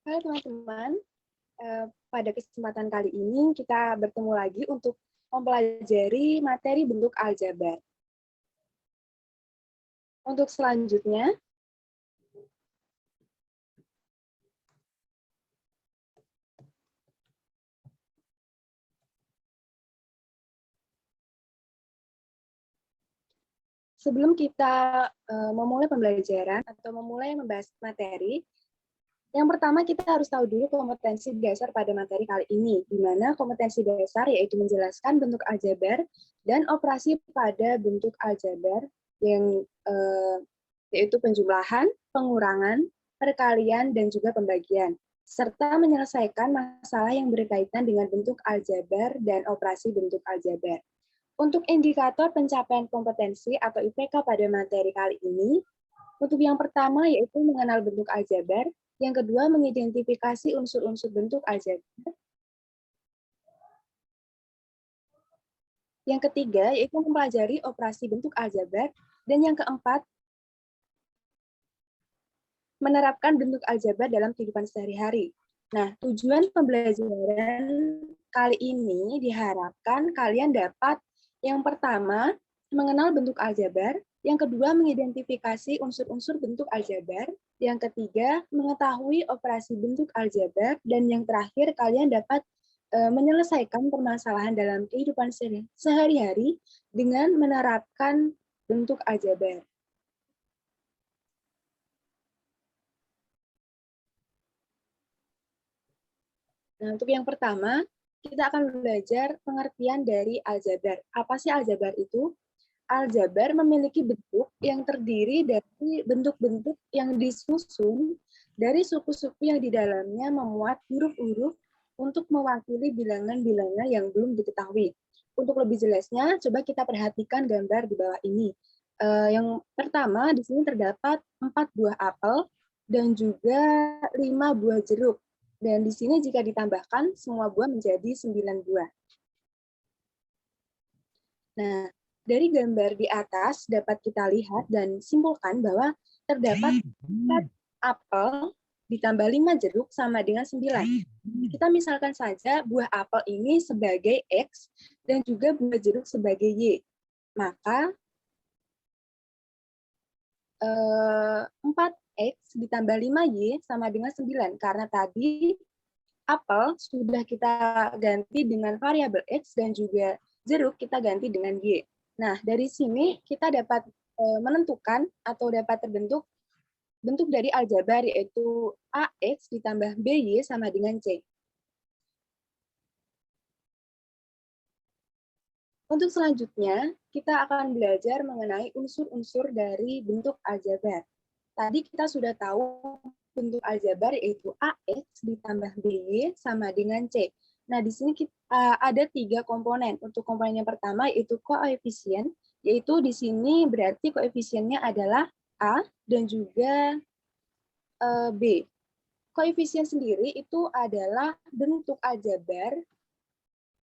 Halo teman-teman, pada kesempatan kali ini kita bertemu lagi untuk mempelajari materi bentuk aljabar. Untuk selanjutnya, sebelum kita memulai pembelajaran atau memulai membahas materi, yang pertama kita harus tahu dulu kompetensi dasar pada materi kali ini, di mana kompetensi dasar yaitu menjelaskan bentuk aljabar dan operasi pada bentuk aljabar yang yaitu penjumlahan, pengurangan, perkalian, dan juga pembagian, serta menyelesaikan masalah yang berkaitan dengan bentuk aljabar dan operasi bentuk aljabar. Untuk indikator pencapaian kompetensi atau IPK pada materi kali ini, untuk yang pertama yaitu mengenal bentuk aljabar, yang kedua mengidentifikasi unsur-unsur bentuk aljabar, yang ketiga yaitu mempelajari operasi bentuk aljabar, dan yang keempat menerapkan bentuk aljabar dalam kehidupan sehari-hari. Nah, tujuan pembelajaran kali ini diharapkan kalian dapat yang pertama mengenal bentuk aljabar, yang kedua mengidentifikasi unsur-unsur bentuk aljabar, yang ketiga mengetahui operasi bentuk aljabar, dan yang terakhir kalian dapat menyelesaikan permasalahan dalam kehidupan sehari-hari dengan menerapkan bentuk aljabar. Nah, untuk yang pertama, kita akan belajar pengertian dari aljabar. Apa sih aljabar itu? Aljabar memiliki bentuk yang terdiri dari bentuk-bentuk yang disusun dari suku-suku yang di dalamnya memuat huruf-huruf untuk mewakili bilangan-bilangan yang belum diketahui. Untuk lebih jelasnya, coba kita perhatikan gambar di bawah ini. Yang pertama, di sini terdapat 4 buah apel dan juga 5 buah jeruk. Dan di sini jika ditambahkan, semua buah menjadi 9 buah. Nah, dari gambar di atas dapat kita lihat dan simpulkan bahwa terdapat 4 apel ditambah 5 jeruk sama dengan 9. Kita misalkan saja buah apel ini sebagai X dan juga buah jeruk sebagai Y. Maka 4X ditambah 5Y sama dengan 9. Karena tadi apel sudah kita ganti dengan variabel X dan juga jeruk kita ganti dengan Y. Nah, dari sini kita dapat menentukan atau dapat terbentuk bentuk dari aljabar yaitu AX ditambah BY sama dengan C. Untuk selanjutnya, kita akan belajar mengenai unsur-unsur dari bentuk aljabar. Tadi kita sudah tahu bentuk aljabar yaitu AX ditambah BY sama dengan C. Nah, di sini ada 3 komponen. Untuk komponen yang pertama yaitu koefisien, yaitu di sini berarti koefisiennya adalah A dan juga B. Koefisien sendiri itu adalah bentuk aljabar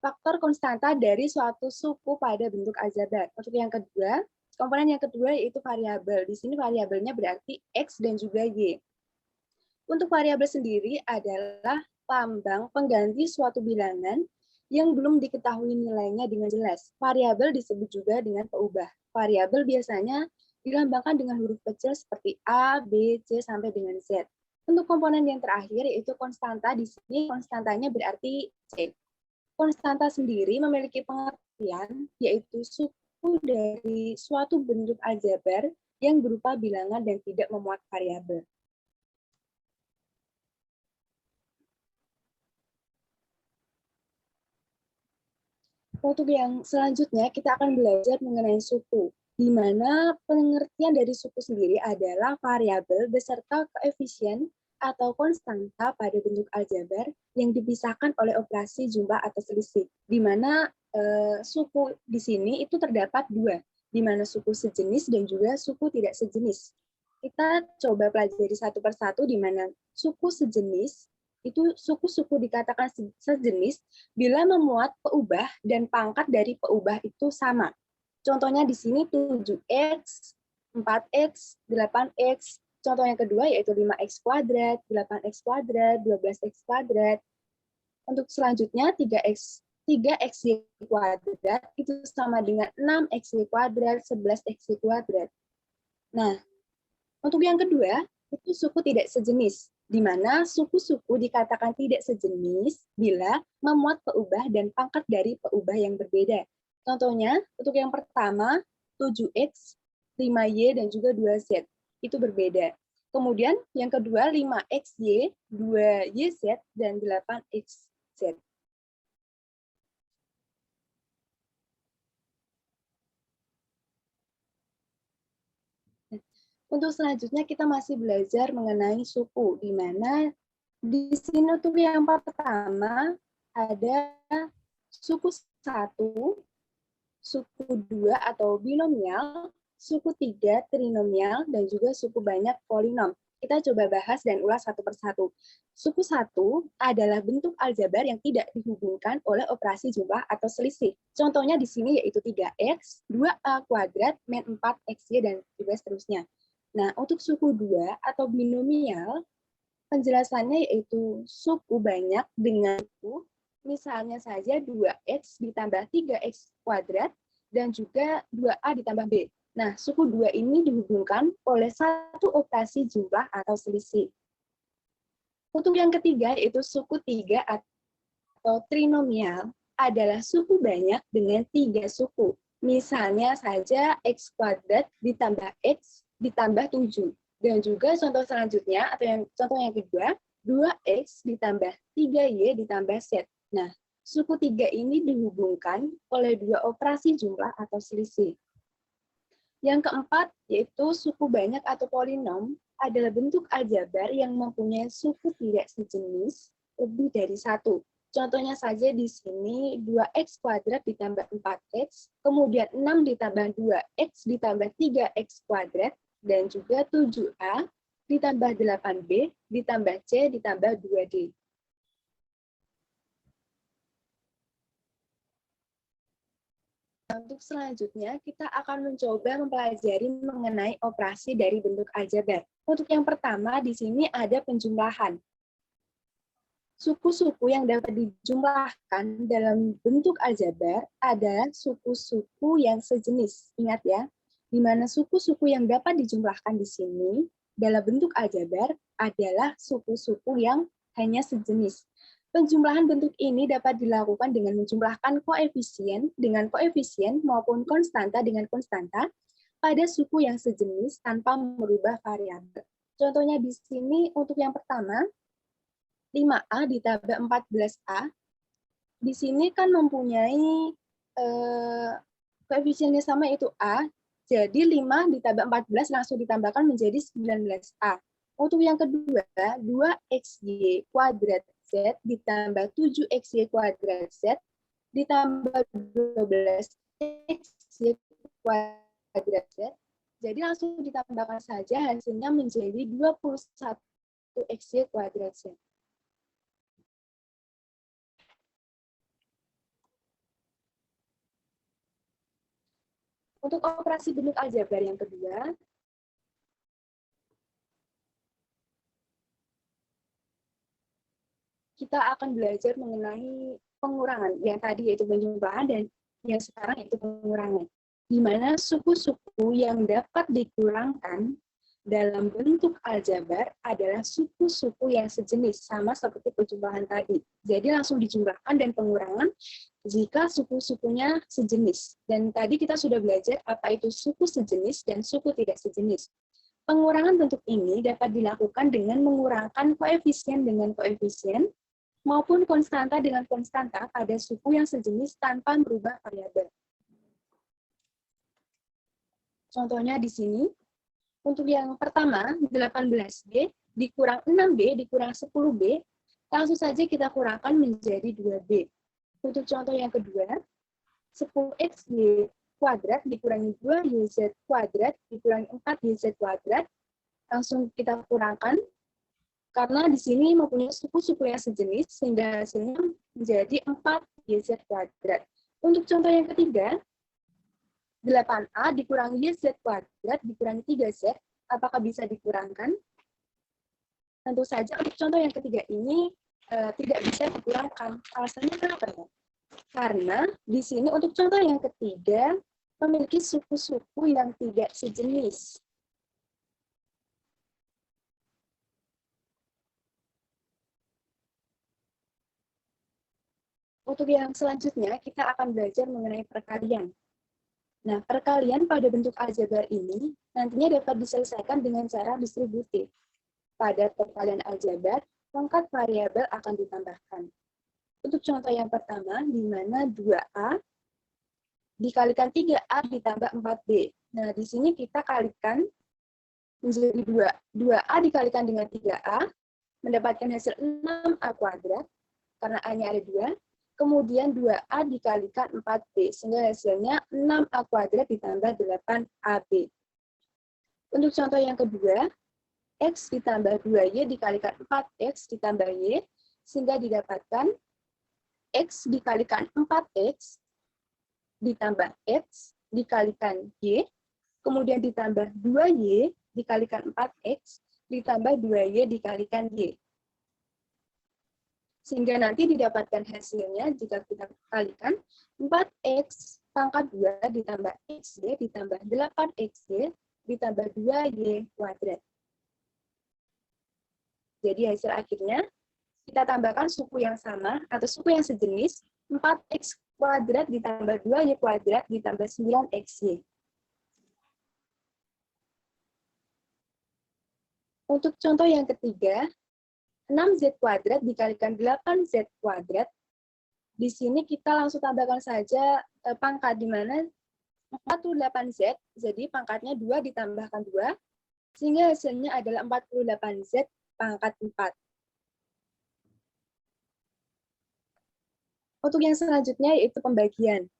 faktor konstanta dari suatu suku pada bentuk aljabar. Untuk yang kedua, komponen yang kedua yaitu variabel. Di sini variabelnya berarti X dan juga Y. Untuk variabel sendiri adalah lambang pengganti suatu bilangan yang belum diketahui nilainya dengan jelas. Variabel disebut juga dengan peubah. Variabel biasanya dilambangkan dengan huruf kecil seperti A, B, C, sampai dengan Z. Untuk komponen yang terakhir yaitu konstanta, di sini konstantanya berarti C. Konstanta sendiri memiliki pengertian, yaitu suku dari suatu bentuk aljabar yang berupa bilangan dan tidak memuat variabel. Untuk yang selanjutnya, kita akan belajar mengenai suku, di mana pengertian dari suku sendiri adalah variabel beserta koefisien atau konstanta pada bentuk aljabar yang dipisahkan oleh operasi jumlah atau selisih, di mana suku di sini itu terdapat 2, di mana suku sejenis dan juga suku tidak sejenis. Kita coba pelajari satu persatu, di mana suku sejenis itu suku-suku dikatakan sejenis bila memuat peubah dan pangkat dari peubah itu sama. Contohnya di sini 7X, 4X, 8X. contoh yang kedua yaitu 5x kuadrat, 8x kuadrat, 12x kuadrat. Untuk selanjutnya 3xy kuadrat itu sama dengan 6xy kuadrat, 11xy kuadrat. Nah, untuk yang kedua, itu suku tidak sejenis, di mana suku-suku dikatakan tidak sejenis bila memuat peubah dan pangkat dari peubah yang berbeda. Contohnya, untuk yang pertama, 7x, 5y, dan juga 2z. Itu berbeda. Kemudian, yang kedua, 5xy, 2yz, dan 8xz. Untuk selanjutnya kita masih belajar mengenai suku, di mana di sini untuk yang pertama ada suku 1, suku 2 atau binomial, suku 3 trinomial, dan juga suku banyak polinom. Kita coba bahas dan ulas satu persatu. Suku 1 adalah bentuk aljabar yang tidak dihubungkan oleh operasi jumlah atau selisih. Contohnya di sini yaitu 3x, 2a kuadrat, min 4xy, dan juga seterusnya. Nah, untuk suku 2 atau binomial, penjelasannya yaitu suku banyak dengan suku, misalnya saja 2x ditambah 3x kuadrat, dan juga 2a ditambah b. Nah, suku 2 ini dihubungkan oleh satu operasi jumlah atau selisih. Untuk yang ketiga, yaitu suku 3 atau trinomial, adalah suku banyak dengan 3 suku. Misalnya saja x kuadrat ditambah x ditambah 7. Dan juga contoh selanjutnya, atau contoh yang kedua, 2x ditambah 3y ditambah z. Nah, suku 3 ini dihubungkan oleh dua operasi jumlah atau selisih. Yang keempat, yaitu suku banyak atau polinom, adalah bentuk aljabar yang mempunyai suku tidak sejenis lebih dari satu. Contohnya saja di sini 2x kuadrat ditambah 4x, kemudian 6 ditambah 2x ditambah 3x kuadrat, dan juga 7a ditambah 8b ditambah c ditambah 2d. Untuk selanjutnya, kita akan mencoba mempelajari mengenai operasi dari bentuk aljabar. Untuk yang pertama, di sini ada penjumlahan. Suku-suku yang dapat dijumlahkan dalam bentuk aljabar adalah suku-suku yang sejenis. Ingat ya, di mana suku-suku yang dapat dijumlahkan di sini dalam bentuk aljabar adalah suku-suku yang hanya sejenis. Penjumlahan bentuk ini dapat dilakukan dengan menjumlahkan koefisien dengan koefisien maupun konstanta dengan konstanta pada suku yang sejenis tanpa merubah variabel. Contohnya di sini untuk yang pertama, 5a ditambah 14a. Di sini kan mempunyai koefisiennya sama yaitu a. Jadi 5 ditambah 14 langsung ditambahkan menjadi 19a. Untuk yang kedua, 2xy kuadrat z ditambah 7xy kuadrat z ditambah 12xy kuadrat z. Jadi langsung ditambahkan saja, hasilnya menjadi 21xy kuadrat z. Untuk operasi bentuk aljabar yang kedua, kita akan belajar mengenai pengurangan, yang tadi yaitu penjumlahan dan yang sekarang yaitu pengurangan. Di mana suku-suku yang dapat dikurangkan dalam bentuk aljabar adalah suku-suku yang sejenis, sama seperti penjumlahan tadi. Jadi langsung dijumlahkan dan pengurangan jika suku-sukunya sejenis. Dan tadi kita sudah belajar apa itu suku sejenis dan suku tidak sejenis. Pengurangan bentuk ini dapat dilakukan dengan mengurangkan koefisien dengan koefisien maupun konstanta dengan konstanta pada suku yang sejenis tanpa merubah variabel. Contohnya di sini, untuk yang pertama, 18b dikurang 6b dikurang 10b, langsung saja kita kurangkan menjadi 2b. Untuk contoh yang kedua, 10xy kuadrat dikurangi 2yz kuadrat dikurangi 4yz kuadrat, langsung kita kurangkan, karena di sini mempunyai suku-suku yang sejenis, sehingga hasilnya menjadi 4yz kuadrat. Untuk contoh yang ketiga, 8a dikurangi yz kuadrat dikurangi 3z apakah bisa dikurangkan? Tentu saja untuk contoh yang ketiga ini tidak bisa dikurangkan. Alasannya kenapa ya? Karena di sini untuk contoh yang ketiga memiliki suku-suku yang tidak sejenis. Untuk yang selanjutnya, kita akan belajar mengenai perkalian. Nah, perkalian pada bentuk aljabar ini nantinya dapat diselesaikan dengan cara distributif. Pada perkalian aljabar, pangkat variabel akan ditambahkan. Untuk contoh yang pertama, di mana 2A dikalikan 3A ditambah 4B. Nah, di sini kita kalikan menjadi 2. 2A dikalikan dengan 3A, mendapatkan hasil 6A kuadrat, karena A-nya ada 2. Kemudian 2A dikalikan 4B, sehingga hasilnya 6A kuadrat ditambah 8AB. Untuk contoh yang kedua, X ditambah 2Y dikalikan 4X ditambah Y, sehingga didapatkan X dikalikan 4X ditambah X dikalikan Y, kemudian ditambah 2Y dikalikan 4X ditambah 2Y dikalikan Y. Sehingga nanti didapatkan hasilnya jika kita kalikan 4X pangkat 2 ditambah XY ditambah 8XY ditambah 2Y kuadrat. Jadi hasil akhirnya kita tambahkan suku yang sama atau suku yang sejenis 4X kuadrat ditambah 2Y kuadrat ditambah 9XY. Untuk contoh yang ketiga, 6Z kuadrat dikalikan 8Z kuadrat. Di sini kita langsung tambahkan saja pangkat, di mana 48Z, jadi pangkatnya 2 ditambahkan 2, sehingga hasilnya adalah 48Z pangkat 4. Untuk yang selanjutnya yaitu pembagian.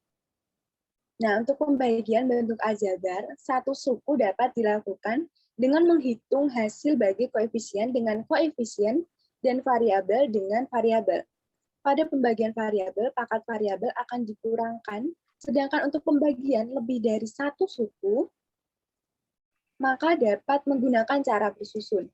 Nah, untuk pembagian bentuk aljabar, satu suku dapat dilakukan dengan menghitung hasil bagi koefisien dengan koefisien dan variabel dengan variabel. Pada pembagian variabel, pangkat variabel akan dikurangkan, sedangkan untuk pembagian lebih dari satu suku, maka dapat menggunakan cara bersusun.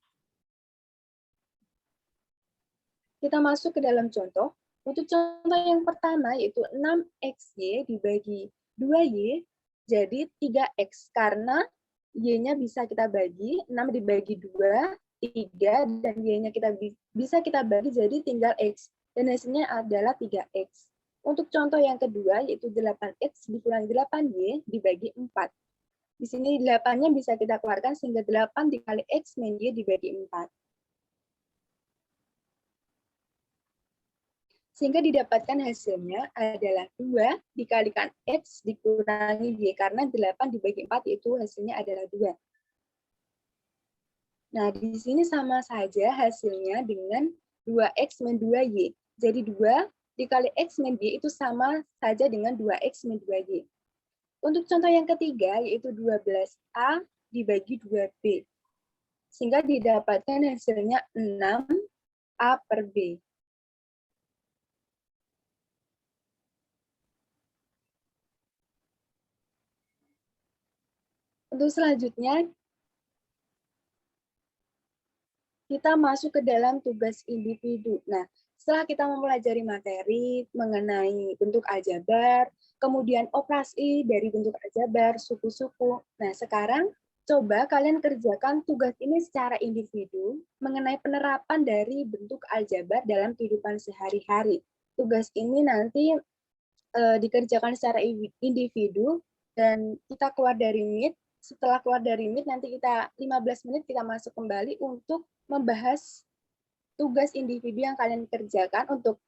Kita masuk ke dalam contoh. Untuk contoh yang pertama yaitu 6XY dibagi 2Y, jadi 3X. Karena Y-nya bisa kita bagi, 6 dibagi 2, 3, dan Y-nya bisa kita bagi jadi tinggal X. Dan hasilnya adalah 3X. Untuk contoh yang kedua yaitu 8X dikurangi 8Y dibagi 4. Di sini 8-nya bisa kita keluarkan sehingga 8 dikali X min Y dibagi 4. Sehingga didapatkan hasilnya adalah 2 dikalikan X dikurangi Y, karena 8 dibagi 4 itu hasilnya adalah 2. Nah, di sini sama saja hasilnya dengan 2X min 2Y. Jadi 2 dikali X min Y itu sama saja dengan 2X min 2Y. Untuk contoh yang ketiga, yaitu 12A dibagi 2B. Sehingga didapatkan hasilnya 6A per B. Untuk selanjutnya, kita masuk ke dalam tugas individu. Nah, setelah kita mempelajari materi mengenai bentuk aljabar, kemudian operasi dari bentuk aljabar, suku-suku. Nah, sekarang coba kalian kerjakan tugas ini secara individu mengenai penerapan dari bentuk aljabar dalam kehidupan sehari-hari. Tugas ini nanti dikerjakan secara individu dan kita keluar dari Meet. Setelah keluar dari Meet, nanti kita 15 menit kita masuk kembali untuk membahas tugas individu yang kalian kerjakan. Untuk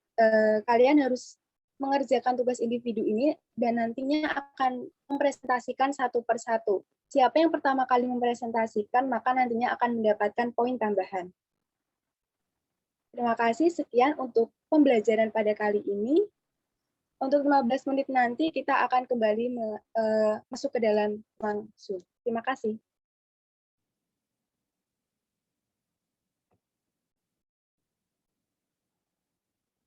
kalian harus mengerjakan tugas individu ini dan nantinya akan mempresentasikan satu persatu. Siapa yang pertama kali mempresentasikan, maka nantinya akan mendapatkan poin tambahan. Terima kasih, sekian untuk pembelajaran pada kali ini. Untuk 15 menit nanti kita akan kembali masuk ke dalam langsung. Terima kasih.